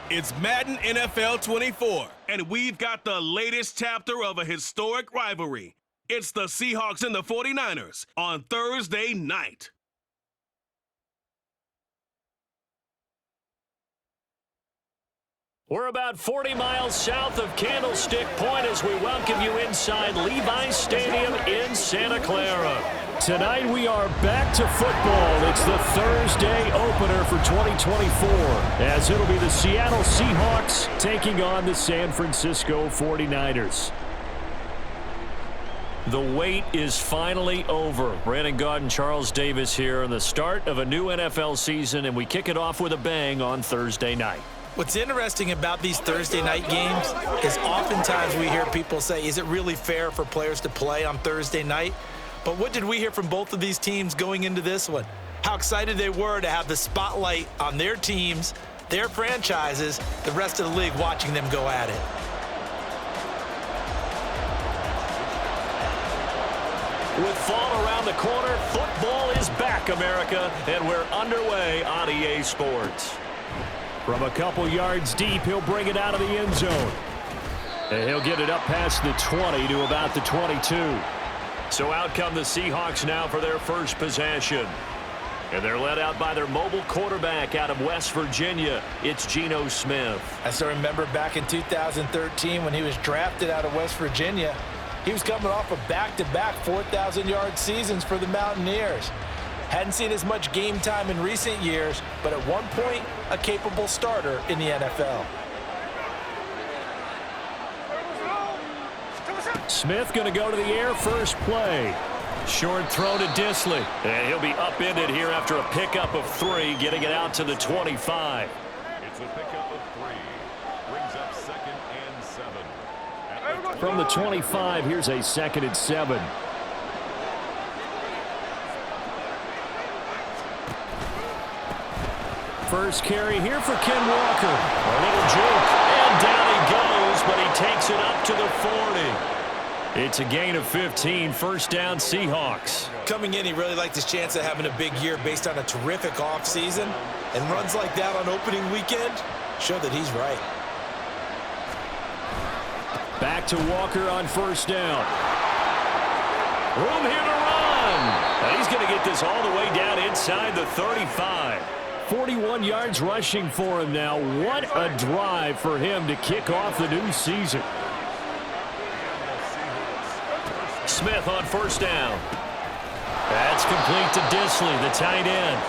It's Madden NFL 24, and we've got the latest chapter of a historic rivalry. It's the Seahawks and the 49ers on Thursday night. We're about 40 miles south of Candlestick Point as we welcome you inside Levi's Stadium in Santa Clara. Tonight we are back to football. It's the Thursday opener for 2024 as it'll be the Seattle Seahawks taking on the San Francisco 49ers. The wait is finally over. Brandon Gaud and Charles Davis here on the start of a new NFL season, and we kick it off with a bang on Thursday night. What's interesting about these Thursday night games is oftentimes we hear people say, is it really fair for players to play on Thursday night? But what did we hear from both of these teams going into this one? How excited they were to have the spotlight on their teams, their franchises, the rest of the league watching them go at it. With fall around the corner, football is back, America, and we're underway on EA Sports. From a couple yards deep, he'll bring it out of the end zone. And he'll get it up past the 20 to about the 22. So out come the Seahawks now for their first possession. And they're led out by their mobile quarterback out of West Virginia. It's Geno Smith. As I remember back in 2013 when he was drafted out of West Virginia, he was coming off of back-to-back 4,000-yard seasons for the Mountaineers. Hadn't seen as much game time in recent years, but at one point, a capable starter in the NFL. Smith going to go to the air first play. Short throw to Disley. And he'll be upended here after a pickup of 3, getting it out to the 25. It's a pickup of 3. Brings up 2nd and 7. From the 25, here's a 2nd and 7. First carry here for Ken Walker. A little juke, and down he goes, but he takes it up to the 40. It's a gain of 15, first down Seahawks. Coming in, he really liked his chance of having a big year based on a terrific offseason. And runs like that on opening weekend show that he's right. Back to Walker on first down. Room here to run. And he's going to get this all the way down inside the 35. 41 yards rushing for him now. What a drive for him to kick off the new season. Smith on first down. That's complete to Disley, the tight end.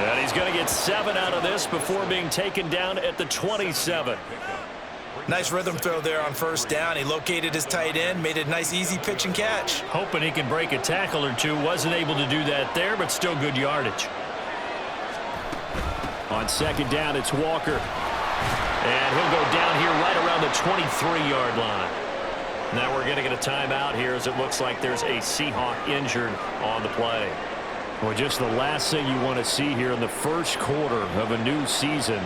And he's going to get 7 out of this before being taken down at the 27. Nice rhythm throw there on first down. He located his tight end, made a nice easy pitch and catch. Hoping he can break a tackle or two. Wasn't able to do that there, but still good yardage. On second down, it's Walker. And he'll go down here right around the 23-yard line. Now we're going to get a timeout here as it looks like there's a Seahawk injured on the play. Well, just the last thing you want to see here in the first quarter of a new season.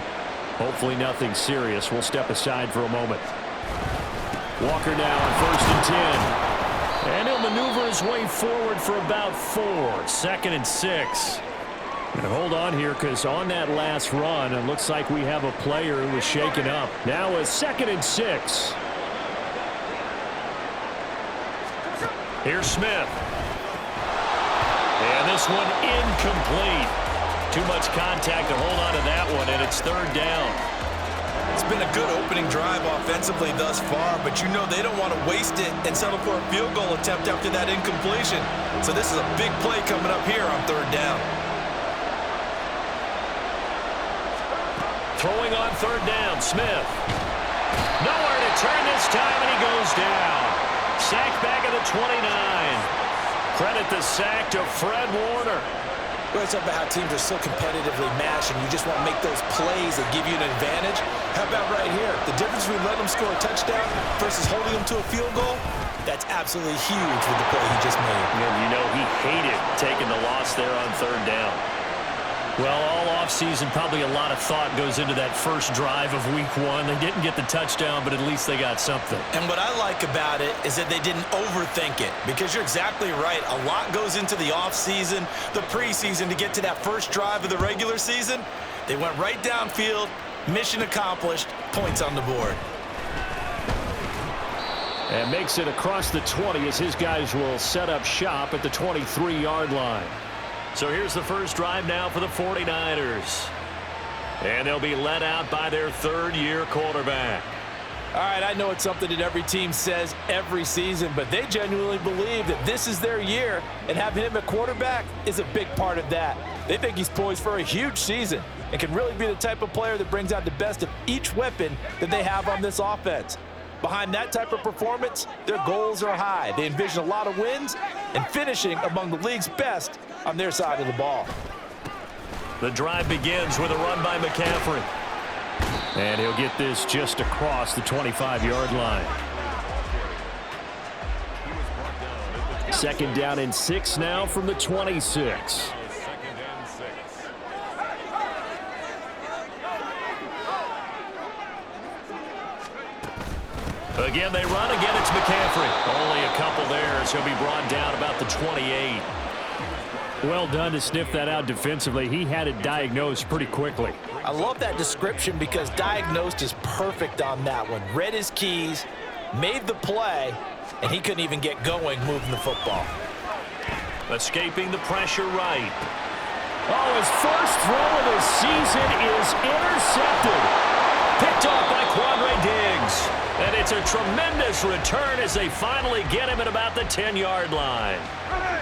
Hopefully nothing serious. We'll step aside for a moment. Walker now on first and 10. And he'll maneuver his way forward for about 4. 2nd and 6. And hold on here because on that last run, it looks like we have a player who was shaken up. Now a 2nd and 6. Here's Smith. And this one incomplete. Too much contact to hold on to that one, and it's 3rd down. It's been a good opening drive offensively thus far, but you know they don't want to waste it and settle for a field goal attempt after that incompletion. So this is a big play coming up here on 3rd down. Throwing on 3rd down, Smith. Nowhere to turn this time, and he goes down. Sacked back at the 29. Credit the sack to Fred Warner. We're talking about how teams are so competitively matched, and you just want to make those plays that give you an advantage. How about right here? The difference between letting them score a touchdown versus holding them to a field goal, that's absolutely huge with the play he just made. And you know he hated taking the loss there on 3rd down. Well, all offseason, probably a lot of thought goes into that first drive of week 1. They didn't get the touchdown, but at least they got something. And what I like about it is that they didn't overthink it, because you're exactly right. A lot goes into the offseason, the preseason to get to that first drive of the regular season. They went right downfield, Mission accomplished. Points on the board. And makes it across the 20 as his guys will set up shop at the 23-yard line. So here's the first drive now for the 49ers. And they'll be led out by their third-year quarterback. All right, I know it's something that every team says every season, but they genuinely believe that this is their year, and having him at quarterback is a big part of that. They think he's poised for a huge season and can really be the type of player that brings out the best of each weapon that they have on this offense. Behind that type of performance, their goals are high. They envision a lot of wins and finishing among the league's best on their side of the ball. The drive begins with a run by McCaffrey. And he'll get this just across the 25-yard line. Second down and 6 now from the 26. Again, they run. Again, it's McCaffrey. Only a couple there as he'll be brought down about the 28. Well done to sniff that out defensively. He had it diagnosed pretty quickly. I love that description because diagnosed is perfect on that one. Read his keys, made the play, and he couldn't even get going moving the football. Escaping the pressure right. Oh, his first throw of the season is intercepted. Picked off by Quandre Diggs. And it's a tremendous return as they finally get him at about the 10-yard line.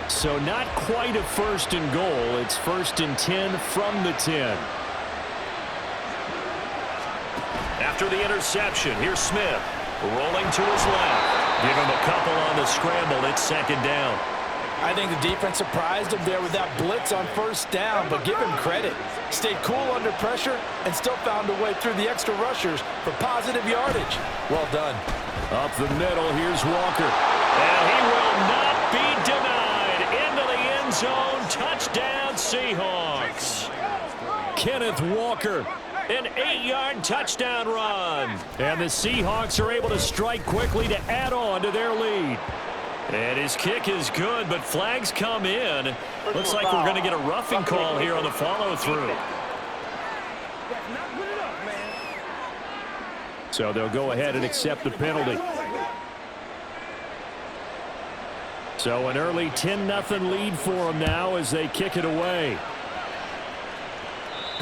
So not quite a first and goal. It's first and 10 from the 10. After the interception, here's Smith rolling to his left. Give him a couple on the scramble. It's second down. I think the defense surprised him there with that blitz on first down, but give him credit. Stayed cool under pressure and still found a way through the extra rushers for positive yardage. Well done. Up the middle, here's Walker. And he will not be denied. Into the end zone. Touchdown, Seahawks. Kenneth Walker. An 8-yard touchdown run. And the Seahawks are able to strike quickly to add on to their lead. And his kick is good, but flags come in. Looks like we're going to get a roughing call here on the follow-through. So they'll go ahead and accept the penalty. So an early 10-0 lead for them now as they kick it away.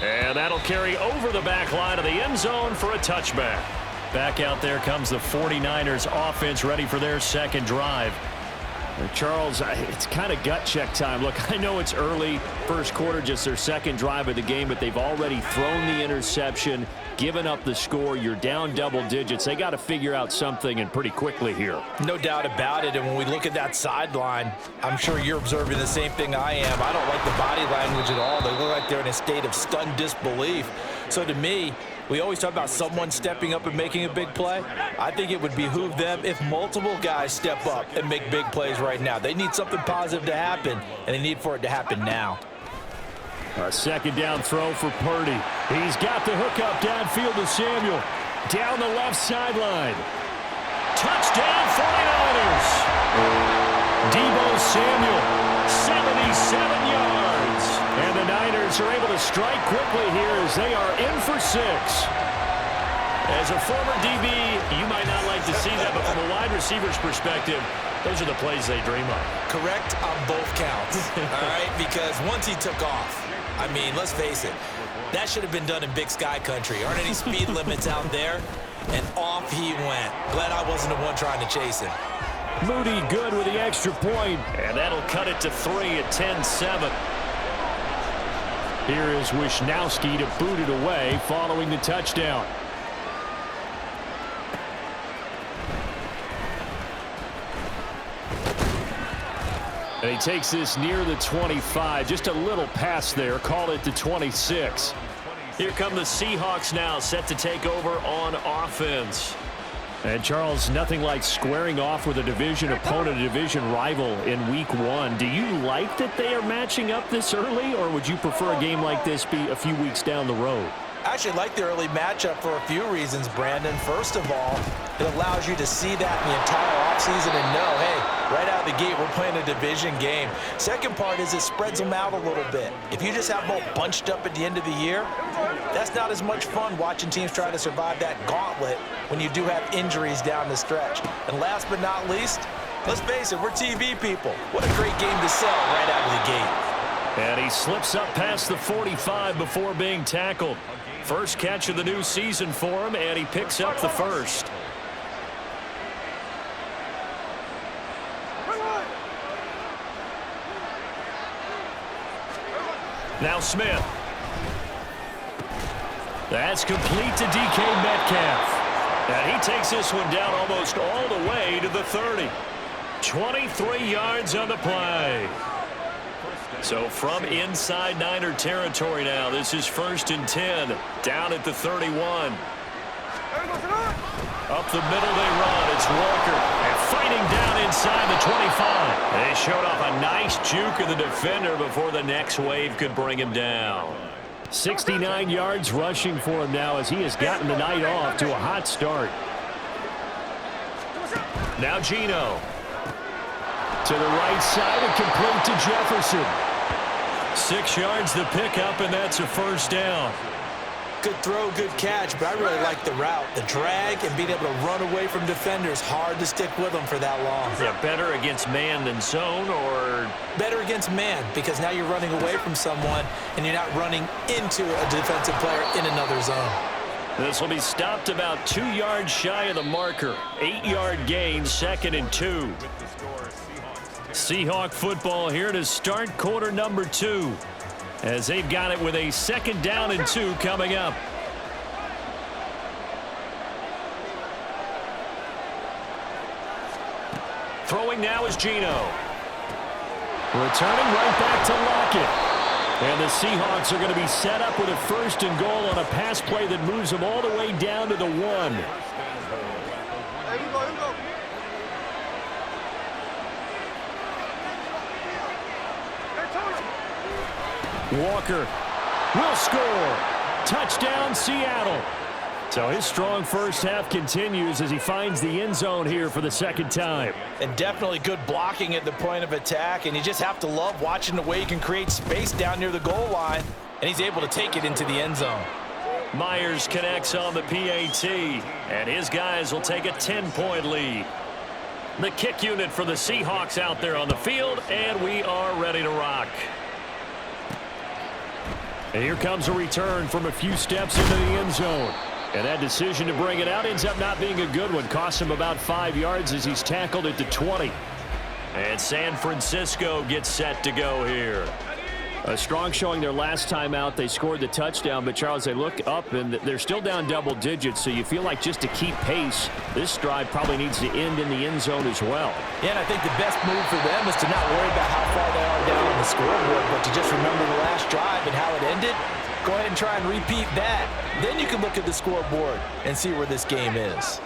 And that'll carry over the back line of the end zone for a touchback. Back out there comes the 49ers offense ready for their second drive. Charles, it's kind of gut check time. Look, I know it's early, first quarter, just their second drive of the game, but they've already thrown the interception, given up the score. You're down double digits. They got to figure out something, and pretty quickly here. No doubt about it, and when we look at that sideline, I'm sure you're observing the same thing I am. I don't like the body language at all. They look like they're in a state of stunned disbelief. So to me, we always talk about someone stepping up and making a big play. I think it would behoove them if multiple guys step up and make big plays right now. They need something positive to happen, and they need for it to happen now. A second down throw for Purdy. He's got the hookup downfield to Samuel. Down the left sideline. Touchdown 49ers. Deebo Samuel, 77 yards. And the Niners are able to strike quickly here as they are in for 6. As a former DB, you might not like to see that, but from a wide receiver's perspective, those are the plays they dream of. Correct on both counts, all right? Because once he took off, I mean, let's face it, that should have been done in Big Sky Country. Aren't any speed limits out there? And off he went. Glad I wasn't the one trying to chase him. Moody good with the extra point, and that'll cut it to 3 at 10-7. Here is Wisnowski to boot it away following the touchdown. And he takes this near the 25. Just a little pass there. Call it the 26. Here come the Seahawks now, set to take over on offense. And, Charles, nothing like squaring off with a division opponent, a division rival in Week 1. Do you like that they are matching up this early, or would you prefer a game like this be a few weeks down the road? I actually like the early matchup for a few reasons, Brandon. First of all, it allows you to see that in the entire offseason and know, hey, right out of the gate, we're playing a division game. Second part is it spreads them out a little bit. If you just have them all bunched up at the end of the year, that's not as much fun watching teams try to survive that gauntlet when you do have injuries down the stretch. And last but not least, let's face it, we're TV people. What a great game to sell right out of the gate. And he slips up past the 45 before being tackled. First catch of the new season for him, and he picks up the first. Now Smith. That's complete to DK Metcalf. And he takes this one down almost all the way to the 30. 23 yards on the play. So from inside Niner territory now, this is 1st and 10, down at the 31. Up the middle they run. It's Walker. And fighting down inside the 25. They showed off a nice juke of the defender before the next wave could bring him down. 69 yards rushing for him now as he has gotten the night off to a hot start. Now Geno. To the right side and complete to Jefferson. 6 yards the pickup, and that's a first down. Good throw, good catch, but I really like the route. The drag and being able to run away from defenders, hard to stick with them for that long. Yeah, better against man than zone, or? Better against man, because now you're running away from someone and you're not running into a defensive player in another zone. This will be stopped about 2 yards shy of the marker. 8-yard gain, 2nd and 2. Seahawk football here to start quarter number 2. As they've got it with a 2nd down and 2 coming up. Throwing now is Geno. Returning right back to Lockett. And the Seahawks are going to be set up with a 1st and goal on a pass play that moves them all the way down to the 1. Walker will score. Touchdown, Seattle. So his strong first half continues as he finds the end zone here for the 2nd time. And definitely good blocking at the point of attack, and you just have to love watching the way he can create space down near the goal line, and he's able to take it into the end zone. Myers connects on the PAT, and his guys will take a 10-point lead. The kick unit for the Seahawks out there on the field, and we are ready to rock. And here comes a return from a few steps into the end zone. And that decision to bring it out ends up not being a good one. Costs him about 5 yards as he's tackled at the 20. And San Francisco gets set to go here. A strong showing their last time out. They scored the touchdown, but Charles, they look up and they're still down double digits, so you feel like just to keep pace, this drive probably needs to end in the end zone as well. Yeah, and I think the best move for them is to not worry about how far they are down on the scoreboard, but to just remember the last drive and how it ended. Go ahead and try and repeat that. Then you can look at the scoreboard and see where this game is.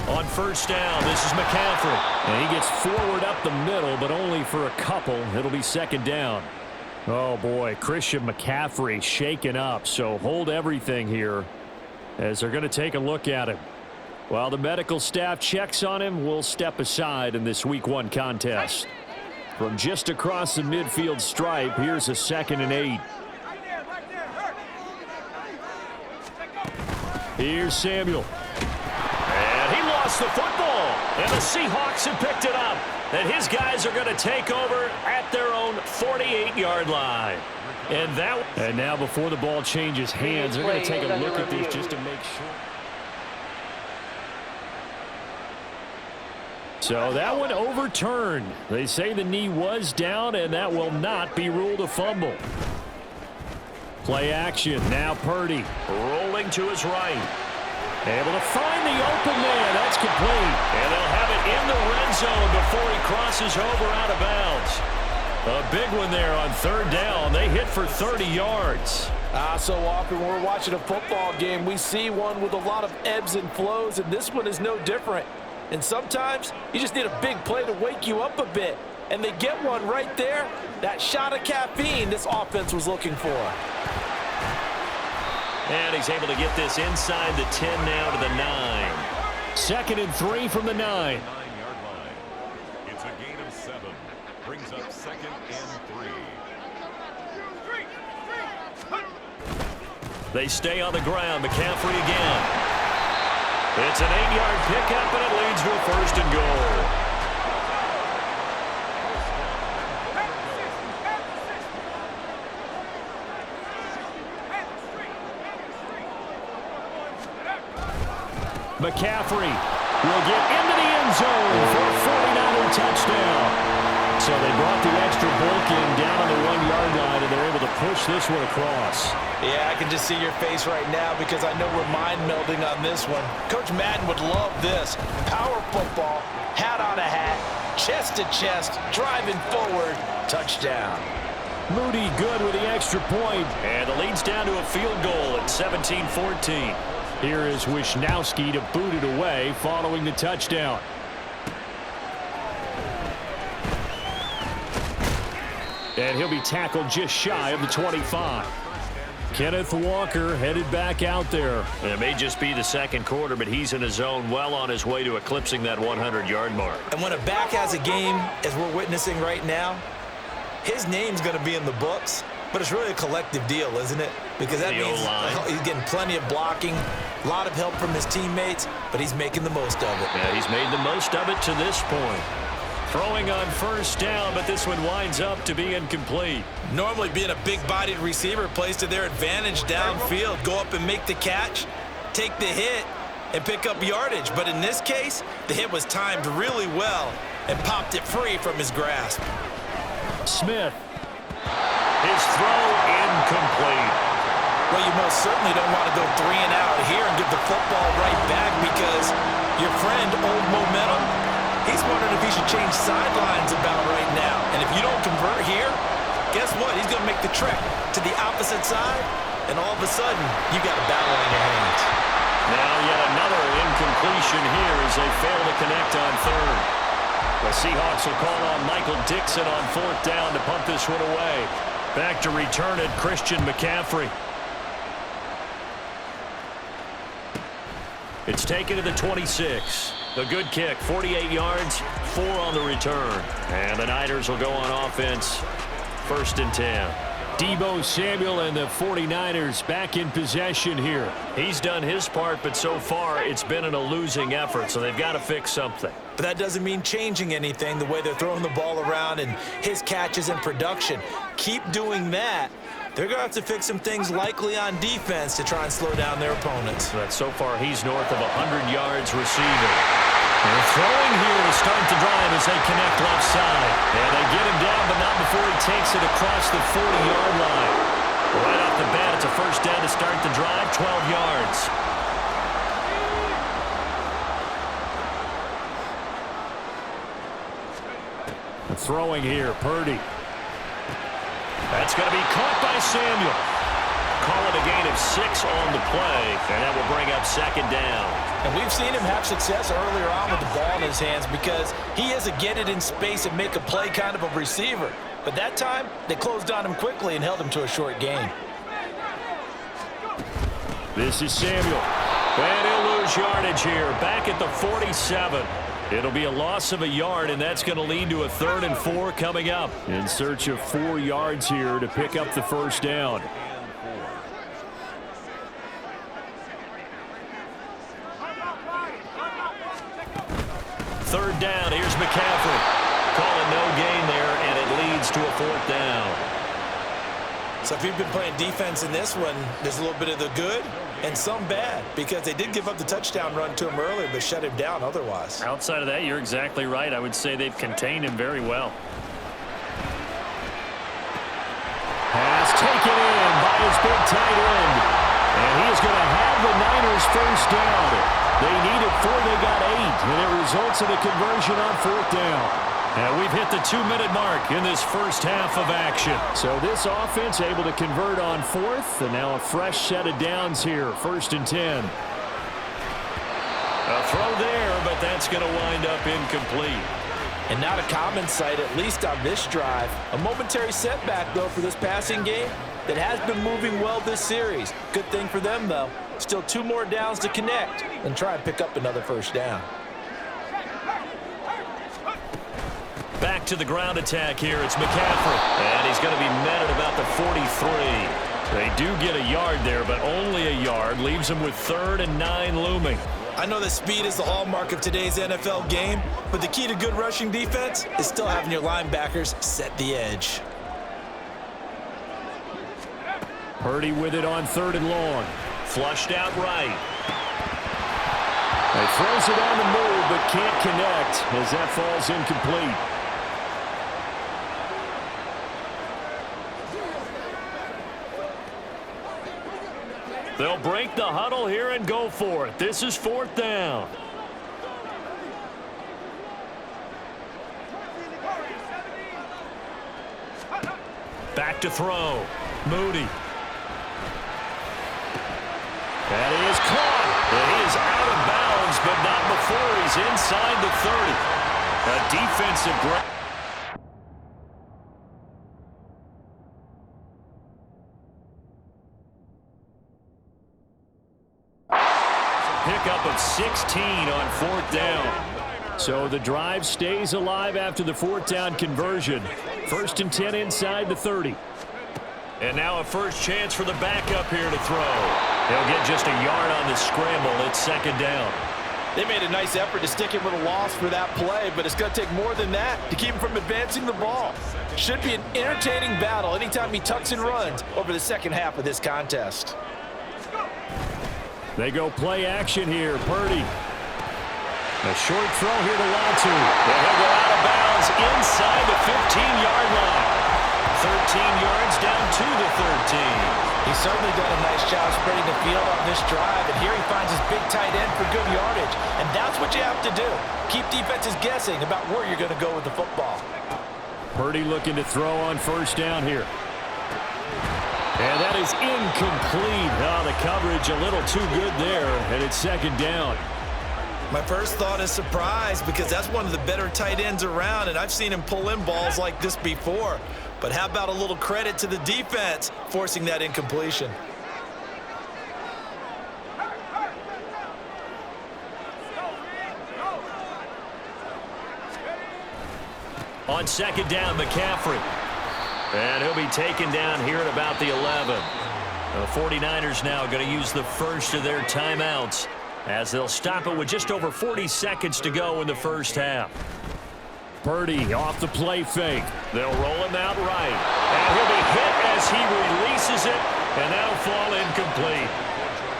On 1st down, this is McCaffrey. And he gets forward up the middle, but only for a couple. It'll be 2nd down. Oh, boy, Christian McCaffrey shaken up. So hold everything here as they're going to take a look at him. While the medical staff checks on him, we'll step aside in this Week 1 contest. From just across the midfield stripe, here's a 2nd and 8. Here's Samuel. And he lost the football. And the Seahawks have picked it up. And his guys are going to take over at their own 48-yard line. And now before the ball changes hands, they're going to take a look at this just to make sure. So that one overturned. They say the knee was down, and that will not be ruled a fumble. Play action. Now Purdy rolling to his right. Able to find the open man. That's complete. And they'll have it in the red zone before he crosses over out of bounds. A big one there on 3rd down. They hit for 30 yards. So often when we're watching a football game, we see one with a lot of ebbs and flows, and this one is no different. And sometimes you just need a big play to wake you up a bit. and they get one right there. That shot of caffeine this offense was looking for. And he's able to get this inside the 10 now to the 9. 2nd and 3 from the 9. 9-yard line. It's a gain of 7. Brings up 2nd and 3. They stay on the ground. McCaffrey again. It's an 8-yard pickup, and it leads to a 1st and goal. McCaffrey will get into the end zone for a 49er touchdown. So they brought the extra bulk in down on the 1-yard line, and they're able to push this one across. Yeah, I can just see your face right now because I know we're mind melding on this one. Coach Madden would love this. Power football, hat on a hat, chest to chest, driving forward, touchdown. Moody good with the extra point, and the lead's down to a field goal at 17-14. Here is Wisnowski to boot it away following the touchdown. And he'll be tackled just shy of the 25. Kenneth Walker headed back out there. And it may just be the second quarter, but he's in his zone well on his way to eclipsing that 100-yard mark. And when a back has a game, as we're witnessing right now, his name's going to be in the books. But it's really a collective deal, isn't it? Because that means he's getting plenty of blocking, a lot of help from his teammates, but he's making the most of it. Yeah, he's made the most of it to this point. Throwing on 1st down, but this one winds up to be incomplete. Normally being a big-bodied receiver plays to their advantage downfield. Go up and make the catch, take the hit, and pick up yardage. But in this case, the hit was timed really well and popped it free from his grasp. Smith. His throw incomplete. Well, you most certainly don't want to go 3 and out here and give the football right back because your friend, Old Momentum, he's wondering if he should change sidelines about right now. And if you don't convert here, guess what? He's going to make the trek to the opposite side, and all of a sudden, you got a battle on your hands. Now yet another incompletion here as they fail to connect on 3rd. The Seahawks will call on Michael Dixon on 4th down to punt this one away. Back to return it, Christian McCaffrey. It's taken to the 26. A good kick, 48 yards, 4 on the return. And the Niners will go on offense, 1st and 10. Deebo Samuel and the 49ers back in possession here. He's done his part, but so far it's been in a losing effort, so they've got to fix something. But that doesn't mean changing anything, the way they're throwing the ball around and his catches and production. Keep doing that. They're going to have to fix some things likely on defense to try and slow down their opponents. But so far he's north of 100 yards receiving. They're throwing here to start the drive as they connect left side. And they get him down, but not before he takes it across the 40-yard line. Right off the bat, it's a 1st down to start the drive, 12 yards. Throwing here, Purdy. That's going to be caught by Samuel. Call it a gain of 6 on the play, and that will bring up 2nd down. And we've seen him have success earlier on with the ball in his hands because he is a get it in space and make a play kind of a receiver. But that time, they closed on him quickly and held him to a short gain. This is Samuel. And he'll lose yardage here, back at the 47. It'll be a loss of a yard, and that's going to lead to a 3rd and 4 coming up. In search of 4 yards here to pick up the 1st down. Third down, here's McCaffrey. Call it no gain there, and it leads to a 4th down. So if you've been playing defense in this one, there's a little bit of the good and some bad because they did give up the touchdown run to him earlier but shut him down otherwise. Outside of that, you're exactly right. I would say they've contained him very well. Pass taken in by his big tight end. And he is going to have the Niners 1st down. They needed 4, they got 8, and it results in a conversion on 4th down. And we've hit the 2-minute mark in this first half of action. So this offense able to convert on 4th, and now a fresh set of downs here, 1st and 10. A throw there, but that's going to wind up incomplete. And not a common sight, at least on this drive. A momentary setback, though, for this passing game that has been moving well this series. Good thing for them, though. Still 2 more downs to connect and try and pick up another first down. Back to the ground attack here. It's McCaffrey. And he's going to be met at about the 43. They do get a yard there, but only a yard. Leaves them with 3rd and 9 looming. I know that speed is the hallmark of today's NFL game, but the key to good rushing defense is still having your linebackers set the edge. Purdy with it on 3rd and long. Flushed out right. He throws it on the move, but can't connect as that falls incomplete. They'll break the huddle here and go for it. This is 4th down. Back to throw. Moody. That is caught. And he is out of bounds, but not before he's inside the 30. A defensive break. Pickup of 16 on 4th down. So the drive stays alive after the 4th down conversion. 1st and 10 inside the 30. And now a first chance for the backup here to throw. He'll get just a yard on the scramble. It's 2nd down. They made a nice effort to stick him with a loss for that play, but it's going to take more than that to keep him from advancing the ball. Should be an entertaining battle anytime he tucks and runs over the second half of this contest. They go play action here. Purdy. A short throw here to Latu. And he'll go out of bounds inside the 15-yard line. 13 yards down to the 13. He's certainly done a nice job spreading the field on this drive, and here he finds his big tight end for good yardage. And that's what you have to do. Keep defenses guessing about where you're going to go with the football. Purdy looking to throw on 1st down here. And that is incomplete. Oh, the coverage a little too good there, and it's 2nd down. My first thought is surprise, because that's one of the better tight ends around, and I've seen him pull in balls like this before. But how about a little credit to the defense forcing that incompletion? On 2nd down, McCaffrey. And he'll be taken down here at about the 11. The 49ers now going to use the first of their timeouts as they'll stop it with just over 40 seconds to go in the first half. Purdy off the play fake. They'll roll him out right. And he'll be hit as he releases it, and that'll fall incomplete.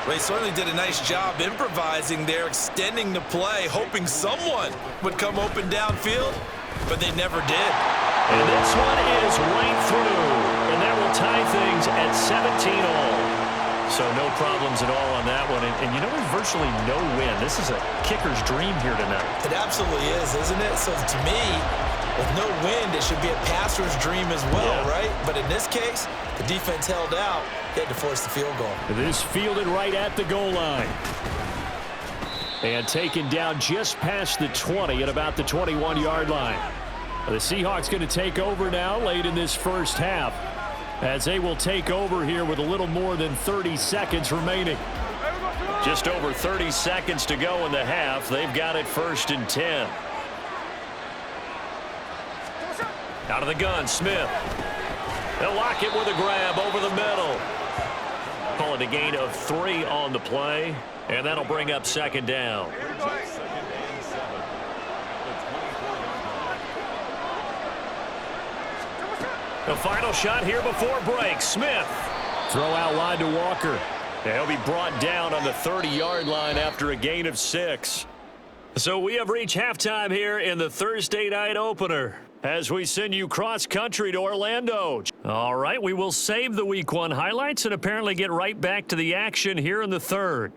Well, he certainly did a nice job improvising there, extending the play, hoping someone would come open downfield, but they never did. And this one is right through, and that will tie things at 17 all. So no problems at all on that one. And you know, there's virtually no win. This is a kicker's dream here tonight. It absolutely is, isn't it? So to me, with no wind, it should be a passer's dream as well, right? But in this case, the defense held out. They had to force the field goal. This fielded right at the goal line. And taken down just past the 20 at about the 21-yard line. The Seahawks going to take over now late in this first half, as they will take over here with a little more than 30 seconds remaining. Just over 30 seconds to go in the half. They've got it 1st and 10. Out of the gun, Smith. They'll lock it with a grab over the middle. Call it a gain of 3 on the play, and that'll bring up 2nd down. The final shot here before break. Smith. Throw out wide to Walker. And he'll be brought down on the 30-yard line after a gain of 6. So we have reached halftime here in the Thursday night opener as we send you cross-country to Orlando. All right, we will save the Week 1 highlights and apparently get right back to the action here in the third.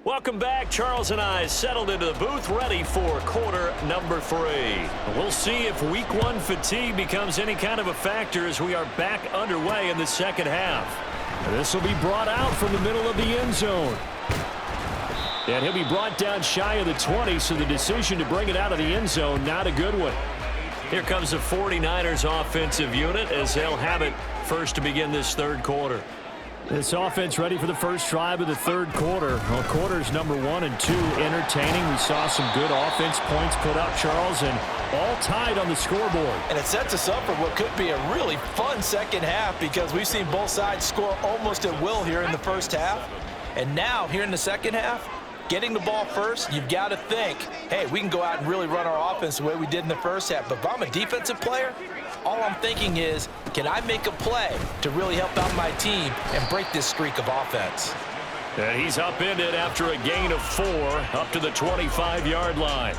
Welcome back. Charles and I settled into the booth, ready for quarter number 3. We'll see if week 1 fatigue becomes any kind of a factor as we are back underway in the second half. This will be brought out from the middle of the end zone. And he'll be brought down shy of the 20, so the decision to bring it out of the end zone, not a good one. Here comes the 49ers offensive unit as they'll have it first to begin this third quarter. This offense ready for the first drive of the third quarter. Well, quarters number 1 and 2 entertaining. We saw some good offense points put up, Charles, and all tied on the scoreboard. And it sets us up for what could be a really fun second half because we've seen both sides score almost at will here in the first half. And now, here in the second half, getting the ball first, you've got to think, hey, we can go out and really run our offense the way we did in the first half. But if I'm a defensive player, all I'm thinking is, can I make a play to really help out my team and break this streak of offense? And he's upended after a gain of 4 up to the 25-yard line.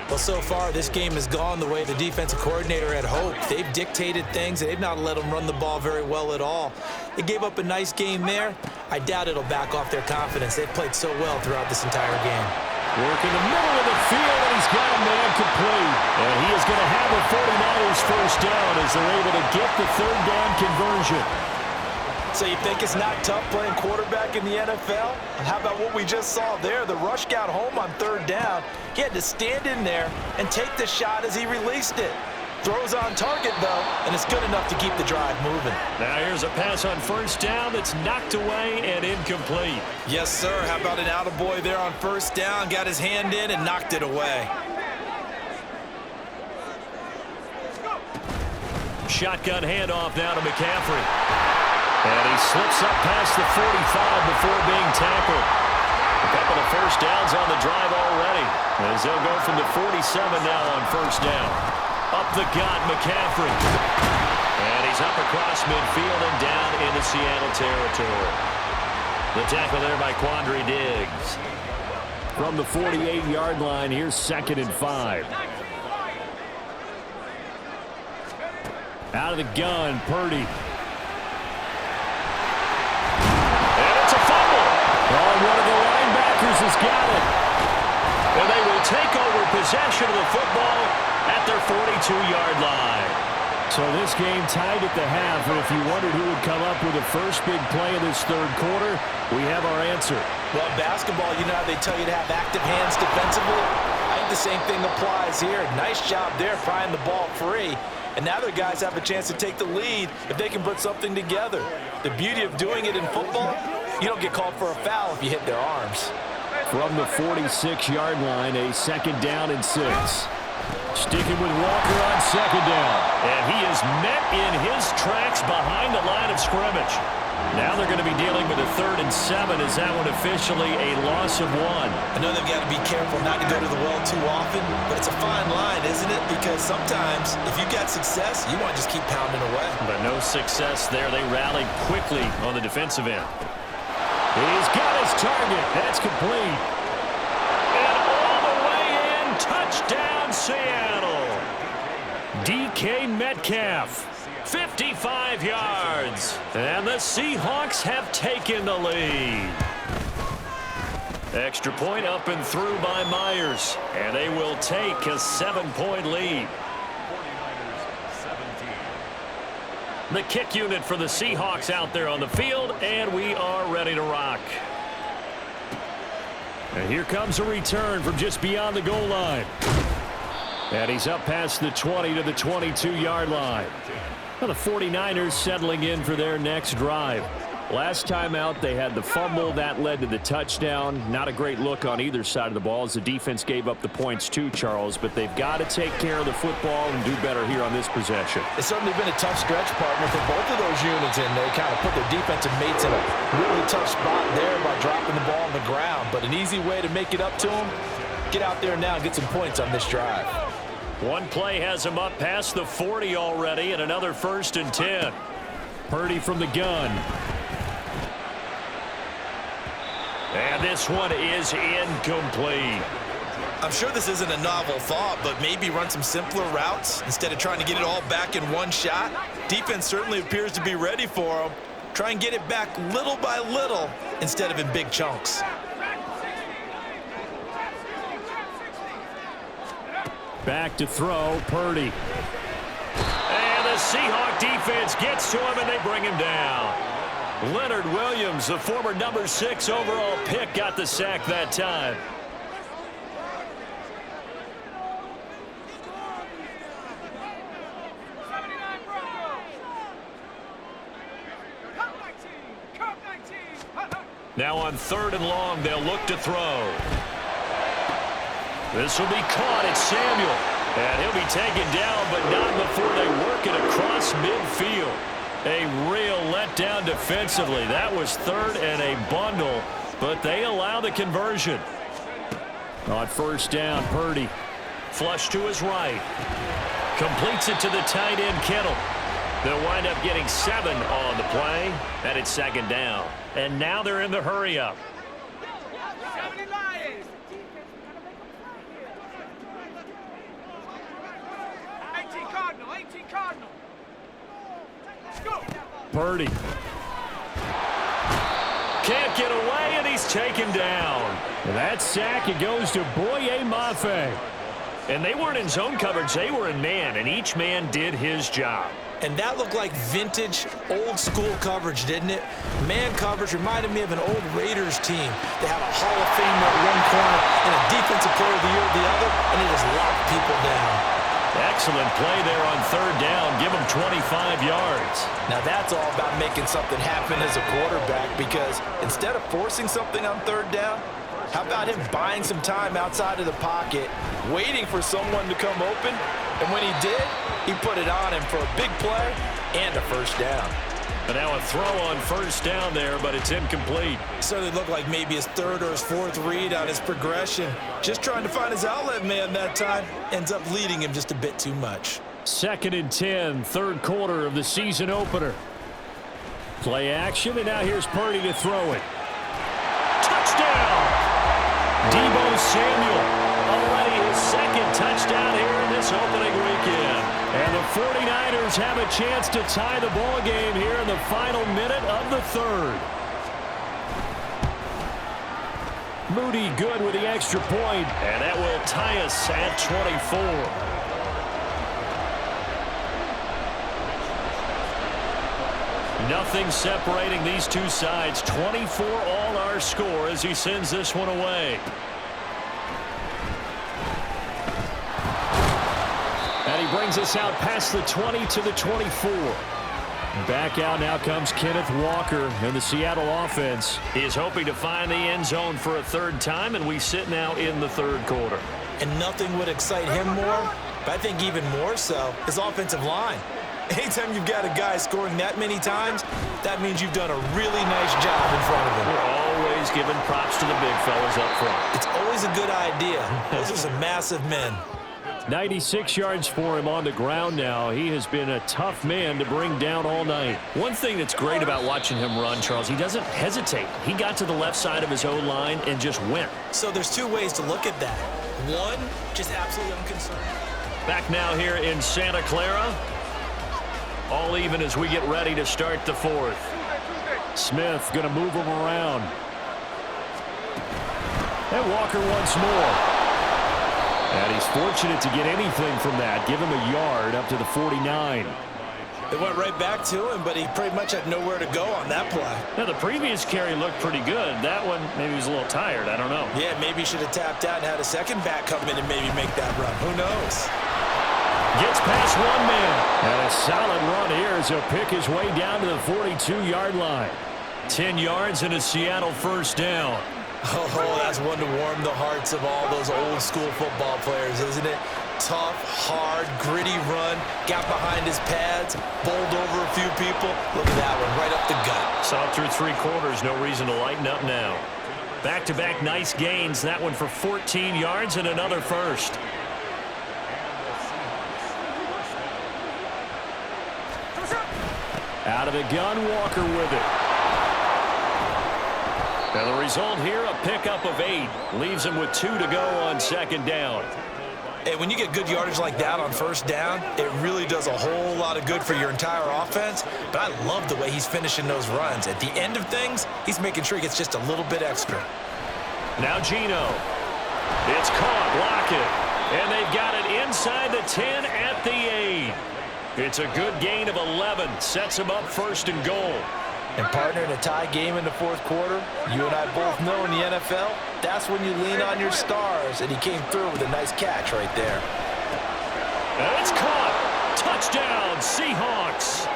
Well, so far, this game has gone the way the defensive coordinator had hoped. They've dictated things. They've not let them run the ball very well at all. They gave up a nice game there. I doubt it'll back off their confidence. They've played so well throughout this entire game. Work in the middle of the field, and he's got a man complete. And he is going to have a 49ers first down as they're able to get the third down conversion. So you think it's not tough playing quarterback in the NFL? How about what we just saw there? The rush got home on third down. He had to stand in there and take the shot as he released it. Throws on target, though, and it's good enough to keep the drive moving. Now here's a pass on first down that's knocked away and incomplete. Yes, sir. How about an attaboy there on first down? Got his hand in and knocked it away. Shotgun handoff now to McCaffrey. And he slips up past the 45 before being tackled. A couple of first downs on the drive already, as they'll go from the 47 now on first down. Up the gut, McCaffrey. And he's up across midfield and down into Seattle territory. The tackle there by Quandre Diggs. From the 48-yard line, here's 2nd and 5. Out of the gun, Purdy. One of the linebackers has got it. And they will take over possession of the football at their 42-yard line. So this game tied at the half, and if you wondered who would come up with the first big play of this third quarter, we have our answer. Well, basketball, you know how they tell you to have active hands defensively? I think the same thing applies here. Nice job there prying the ball free. And now their guys have a chance to take the lead if they can put something together. The beauty of doing it in football, you don't get called for a foul if you hit their arms. From the 46-yard line, a 2nd down and 6. Sticking with Walker on 2nd down. And he is met in his tracks behind the line of scrimmage. Now they're going to be dealing with a 3rd and 7. Is that one officially a loss of 1? I know they've got to be careful not to go to the well too often, but it's a fine line, isn't it? Because sometimes if you got success, you want to just keep pounding away. But no success there. They rallied quickly on the defensive end. He's got his target. That's complete. And all the way in, touchdown Seattle. DK Metcalf, 55 yards. And the Seahawks have taken the lead. Extra point up and through by Myers. And they will take a 7-point lead. The kick unit for the Seahawks out there on the field, and we are ready to rock. And here comes a return from just beyond the goal line. And he's up past the 20 to the 22-yard line. Well, the 49ers settling in for their next drive. Last time out, they had the fumble. That led to the touchdown. Not a great look on either side of the ball as the defense gave up the points too, Charles. But they've got to take care of the football and do better here on this possession. It's certainly been a tough stretch, partner, for both of those units, and they kind of put their defensive mates in a really tough spot there by dropping the ball on the ground. But an easy way to make it up to them, get out there now and get some points on this drive. One play has him up past the 40 already, and another 1st and 10. Purdy from the gun. And this one is incomplete. I'm sure this isn't a novel thought, but maybe run some simpler routes instead of trying to get it all back in one shot. Defense certainly appears to be ready for them. Try and get it back little by little instead of in big chunks. Back to throw, Purdy. And the Seahawk defense gets to him, and they bring him down. Leonard Williams, the former number 6 overall pick, got the sack that time. Now on 3rd and long, they'll look to throw. This will be caught. It's Samuel. And he'll be taken down, but not before they work it across midfield. A real letdown defensively. That was 3rd and a bundle, but they allow the conversion. On 1st down, Purdy. Flush to his right. Completes it to the tight end, Kittle. They'll wind up getting 7 on the play, and it's 2nd down. And now they're in the hurry-up. 18 Cardinal. Go. Purdy. Can't get away, and he's taken down. That sack, it goes to Boye Mafe. And they weren't in zone coverage. They were in man, and each man did his job. And that looked like vintage, old-school coverage, didn't it? Man coverage reminded me of an old Raiders team. They have a Hall of Famer at one corner and a Defensive Player of the Year at the other, and they just lock people down. Excellent play there on 3rd down. Give him 25 yards. Now that's all about making something happen as a quarterback, because instead of forcing something on 3rd down, how about him buying some time outside of the pocket, waiting for someone to come open, and when he did, he put it on him for a big play and a 1st down. And now a throw on 1st down there, but it's incomplete. So it looked like maybe his 3rd or his 4th read on his progression. Just trying to find his outlet man that time. Ends up leading him just a bit too much. 2nd and 10, 3rd quarter of the season opener. Play action, and now here's Purdy to throw it. Touchdown! Deebo Samuel. Already his 2nd touchdown here in this opening weekend. And the 49ers have a chance to tie the ball game here in the final minute of the 3rd. Moody good with the extra point, and that will tie us at 24. Nothing separating these two sides. 24 all our score as he sends this one away. And he brings us out past the 20 to the 24. Back out now comes Kenneth Walker in the Seattle offense. He is hoping to find the end zone for a 3rd time, and we sit now in the 3rd quarter. And nothing would excite him more, but I think even more so, his offensive line. Anytime you've got a guy scoring that many times, that means you've done a really nice job in front of him. We're always giving props to the big fellas up front. It's always a good idea. Those are some massive men. 96 yards for him on the ground now. He has been a tough man to bring down all night. One thing that's great about watching him run, Charles, he doesn't hesitate. He got to the left side of his O-line and just went. So there's 2 ways to look at that. One, just absolutely unconcerned. Back now here in Santa Clara. All even as we get ready to start the 4th. Smith going to move him around. And Walker once more. And he's fortunate to get anything from that. Give him a yard up to the 49. It went right back to him, but he pretty much had nowhere to go on that play. Now, the previous carry looked pretty good. That one, maybe he was a little tired. I don't know. Yeah, maybe he should have tapped out and had a second back come in and maybe make that run. Who knows? Gets past one man. And a solid run here as he'll pick his way down to the 42-yard line. 10 yards and a Seattle 1st down. Oh, that's one to warm the hearts of all those old-school football players, isn't it? Tough, hard, gritty run. Got behind his pads, bowled over a few people. Look at that one, right up the gut. Saw it through 3 quarters. No reason to lighten up now. Back-to-back nice gains. That one for 14 yards and another 1st. Out of the gun, Walker with it. And the result here, a pickup of 8. Leaves him with 2 to go on 2nd down. And when you get good yardage like that on 1st down, it really does a whole lot of good for your entire offense. But I love the way he's finishing those runs. At the end of things, he's making sure he gets just a little bit extra. Now Geno. It's caught. Lockett. And they've got it inside the 10 at the 8. It's a good gain of 11. Sets them up 1st and goal. And partner, in a tie game in the 4th quarter, you and I both know in the NFL, that's when you lean on your stars, and he came through with a nice catch right there. And it's caught. Touchdown, Seahawks.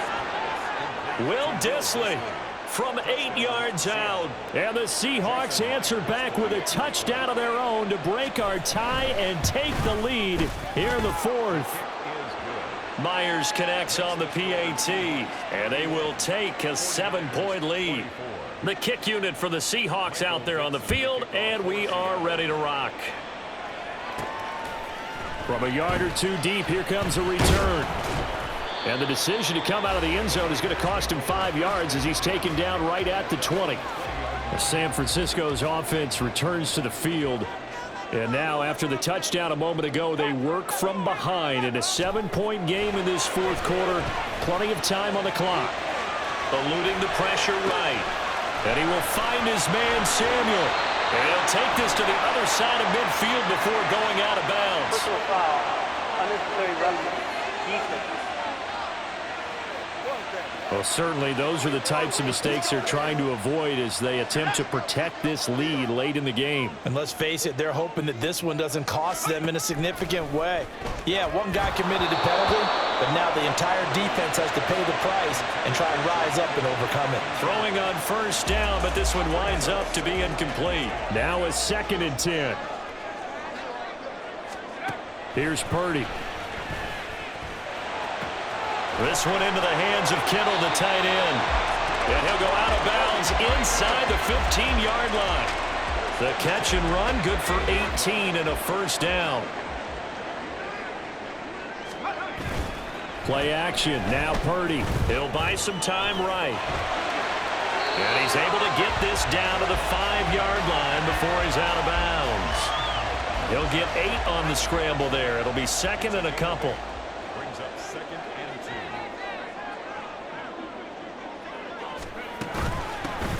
Will Dissly from 8 yards out. And the Seahawks answer back with a touchdown of their own to break our tie and take the lead here in the 4th. Myers connects on the PAT, and they will take a 7-point lead. The kick unit for the Seahawks out there on the field, and we are ready to rock. From a yard or two deep, here comes a return. And the decision to come out of the end zone is going to cost him 5 yards as he's taken down right at the 20. San Francisco's offense returns to the field. And now, after the touchdown a moment ago, they work from behind in a 7-point game in this 4th quarter. Plenty of time on the clock. Eluding the pressure right. And he will find his man, Samuel. And he'll take this to the other side of midfield before going out of bounds. Personal foul, unnecessary roughness, defense. Well, certainly those are the types of mistakes they're trying to avoid as they attempt to protect this lead late in the game. And let's face it, they're hoping that this one doesn't cost them in a significant way. Yeah, one guy committed a penalty, but now the entire defense has to pay the price and try and rise up and overcome it. Throwing on 1st down, but this one winds up to be incomplete. Now a 2nd and 10. Here's Purdy. This one into the hands of Kittle, the tight end. And he'll go out of bounds inside the 15-yard line. The catch and run, good for 18 and a 1st down. Play action, now Purdy. He'll buy some time right. And he's able to get this down to the 5-yard line before he's out of bounds. He'll get 8 on the scramble there. It'll be 2nd and a couple. Brings up 2nd and 2.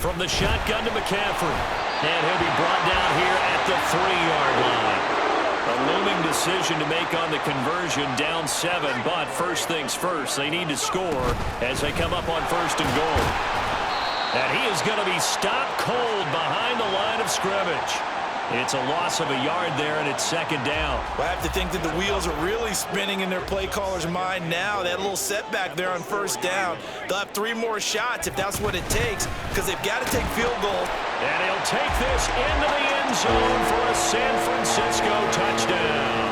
From the shotgun to McCaffrey. And he'll be brought down here at the 3-yard line. A looming decision to make on the conversion, down 7. But first things first, they need to score as they come up on 1st and goal. And he is going to be stopped cold behind the line of scrimmage. It's a loss of a yard there, and it's 2nd down. Well, I have to think that the wheels are really spinning in their play caller's mind now. They had a little setback there on 1st down. They'll have 3 more shots if that's what it takes, because they've got to take field goal. And he'll take this into the end zone for a San Francisco touchdown.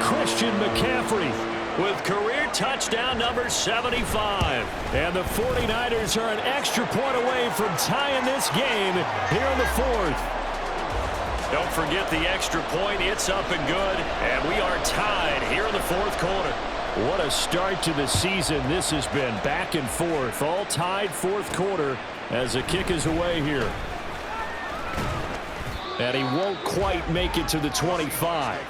Christian McCaffrey with career touchdown number 75. And the 49ers are an extra point away from tying this game here in the 4th. Don't forget the extra point. It's up and good. And we are tied here in the 4th quarter. What a start to the season this has been. Back and forth. All tied 4th quarter as the kick is away here. And he won't quite make it to the 25.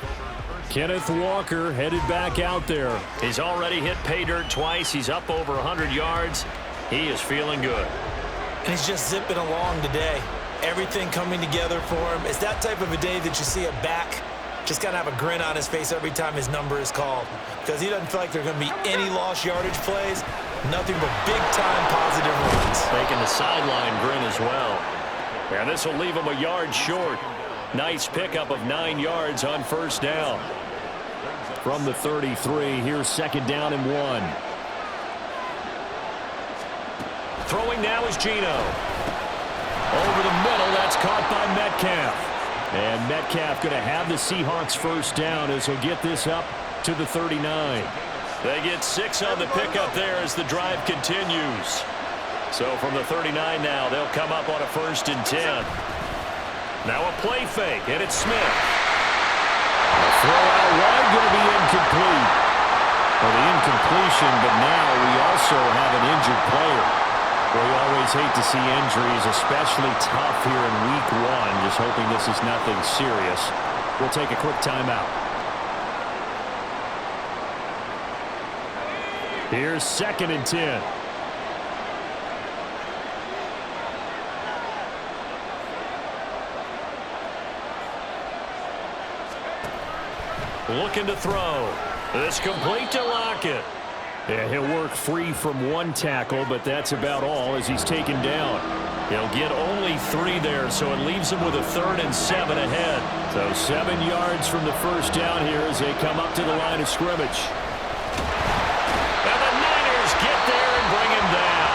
Kenneth Walker headed back out there. He's already hit pay dirt twice. He's up over 100 yards. He is feeling good. And he's just zipping along today. Everything coming together for him. It's that type of a day that you see a back just kind of have a grin on his face every time his number is called, because he doesn't feel like there are going to be any lost yardage plays, nothing but big-time positive runs. Making the sideline grin as well. And this will leave him a yard short. Nice pickup of 9 yards on 1st down. From the 33, here's 2nd down and 1. Throwing now is Geno. Over the middle, that's caught by Metcalf. And Metcalf going to have the Seahawks 1st down as he'll get this up to the 39. They get 6 on the pickup there as the drive continues. So from the 39 now, they'll come up on a 1st and 10. Now a play fake, and it's Smith. The throw out wide going to be incomplete. Well, the incompletion, but now we also have an injured player. We always hate to see injuries, especially tough here in week 1. Just hoping this is nothing serious. We'll take a quick timeout. Here's 2nd and 10. looking to throw. It's complete to Lockett. Yeah, he'll work free from one tackle, but that's about all as he's taken down. He'll get only 3 there, so it leaves him with a 3rd and 7 ahead. So 7 yards from the first down here as they come up to the line of scrimmage. And the Niners get there and bring him down.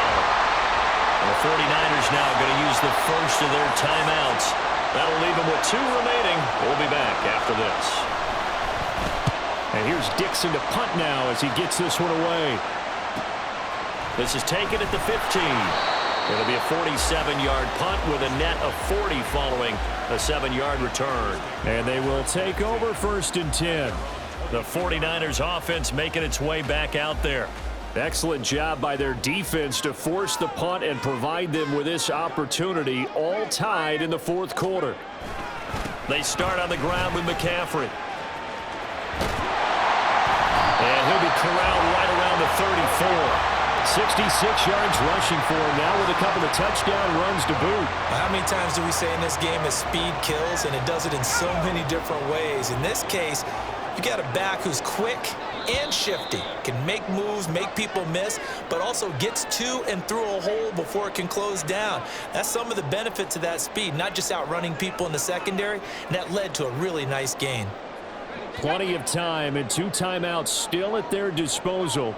And the 49ers now going to use the first of their timeouts. That'll leave them with 2 remaining. We'll be back after this. And here's Dixon to punt now as he gets this one away. This is taken at the 15. It'll be a 47-yard punt with a net of 40 following a 7-yard return. And they will take over 1st and 10. The 49ers offense making its way back out there. Excellent job by their defense to force the punt and provide them with this opportunity, all tied in the 4th quarter. They start on the ground with McCaffrey. And he'll be corralled right around the 34. 66 yards rushing for him now with a couple of touchdown runs to boot. How many times do we say in this game that speed kills, and it does it in so many different ways? In this case, you got a back who's quick and shifty, can make moves, make people miss, but also gets to and through a hole before it can close down. That's some of the benefits of that speed, not just outrunning people in the secondary, and that led to a really nice gain. Plenty of time and 2 timeouts still at their disposal.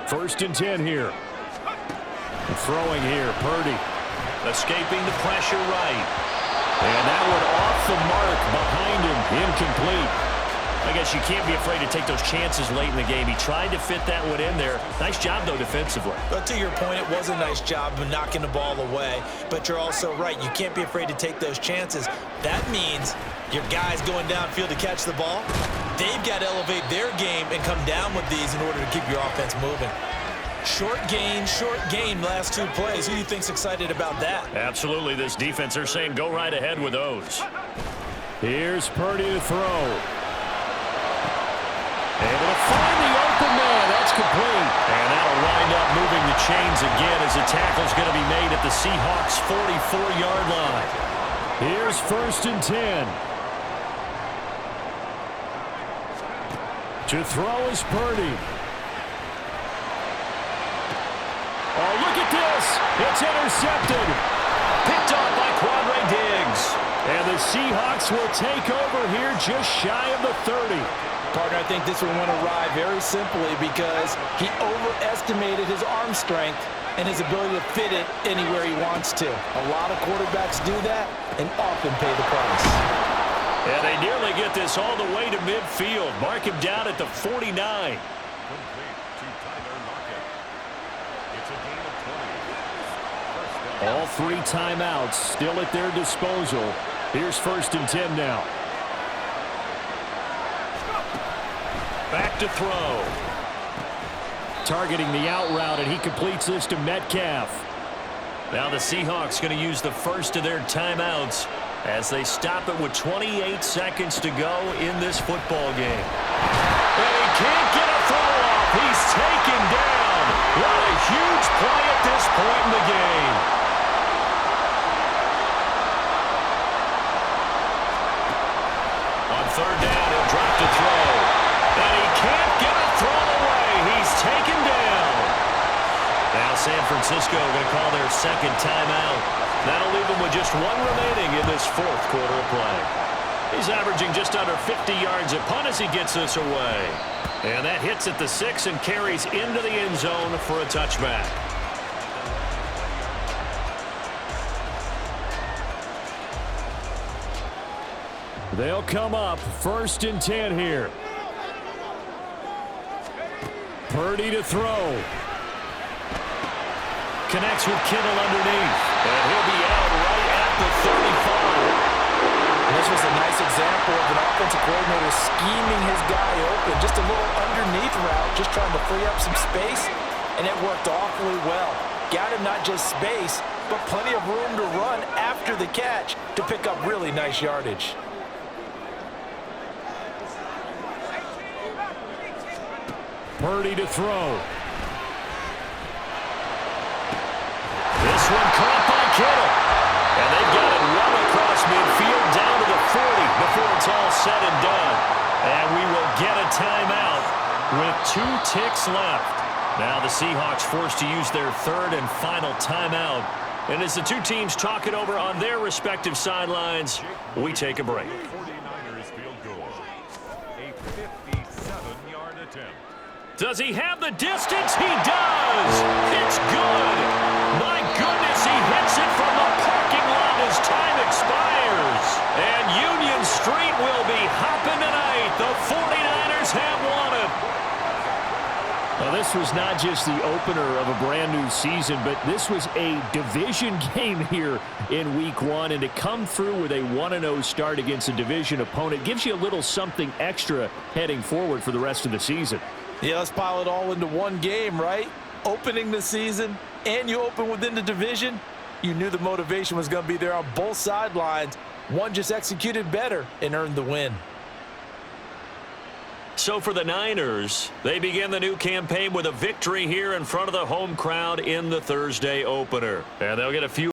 1st and 10 here. And throwing here, Purdy. Escaping the pressure right. And that one off the mark behind him, incomplete. I guess you can't be afraid to take those chances late in the game. He tried to fit that one in there. Nice job, though, defensively. But to your point, it was a nice job of knocking the ball away. But you're also right. You can't be afraid to take those chances. That means your guys going downfield to catch the ball, they've got to elevate their game and come down with these in order to keep your offense moving. Short gain, last 2 plays. Who do you think's excited about that? Absolutely. This defense, they're saying go right ahead with those. Here's Purdy to throw. Able to find the open man. That's complete. And that'll wind up moving the chains again as the tackle's going to be made at the Seahawks' 44-yard line. Here's 1st and 10. To throw is Purdy. Oh, look at this. It's intercepted. Picked off by Quandre Diggs. And the Seahawks will take over here just shy of the 30. Partner, I think this one went awry very simply because he overestimated his arm strength and his ability to fit it anywhere he wants to. A lot of quarterbacks do that and often pay the price. And they nearly get this all the way to midfield. Mark him down at the 49. Complete to Tyler Lockett. It's a gain of 20. All 3 timeouts still at their disposal. Here's 1st and 10 now. Back to throw. Targeting the out route, and he completes this to Metcalf. Now the Seahawks going to use the first of their timeouts as they stop it with 28 seconds to go in this football game. And he can't get a throw off. He's taken down. What a huge play at this point in the game. On 3rd down, he'll drop to throw. And he can't get a throw away. He's taken down. Now San Francisco going to call their 2nd timeout. That'll leave them with just 1 remaining in this 4th quarter of play. He's averaging just under 50 yards a punt as he gets this away. And that hits at the 6 and carries into the end zone for a touchback. They'll come up 1st and 10 here. Purdy to throw. Connects with Kittle underneath. And he'll be out right at the 35. And this was a nice example of an offensive coordinator scheming his guy open. Just a little underneath route, just trying to free up some space. And it worked awfully well. Got him not just space, but plenty of room to run after the catch to pick up really nice yardage. Purdy to throw. This one caught by Kittle. And they've got it well across midfield down to the 40 before it's all said and done. And we will get a timeout with 2 ticks left. Now the Seahawks forced to use their third and final timeout. And as the two teams talk it over on their respective sidelines, we take a break. 49ers field goal. A 57-yard attempt. Does he have the distance? He does! It's good! My goodness, he hits it from the parking lot as time expires. And Union Street will be hopping tonight. The 49ers have won it. Well, this was not just the opener of a brand new season, but this was a division game here in week 1. And to come through with a 1-0 start against a division opponent gives you a little something extra heading forward for the rest of the season. Yeah, let's pile it all into one game, right? Opening the season, and you open within the division. You knew the motivation was going to be there on both sidelines. One just executed better and earned the win. So for the Niners, they begin the new campaign with a victory here in front of the home crowd in the Thursday opener. And they'll get a few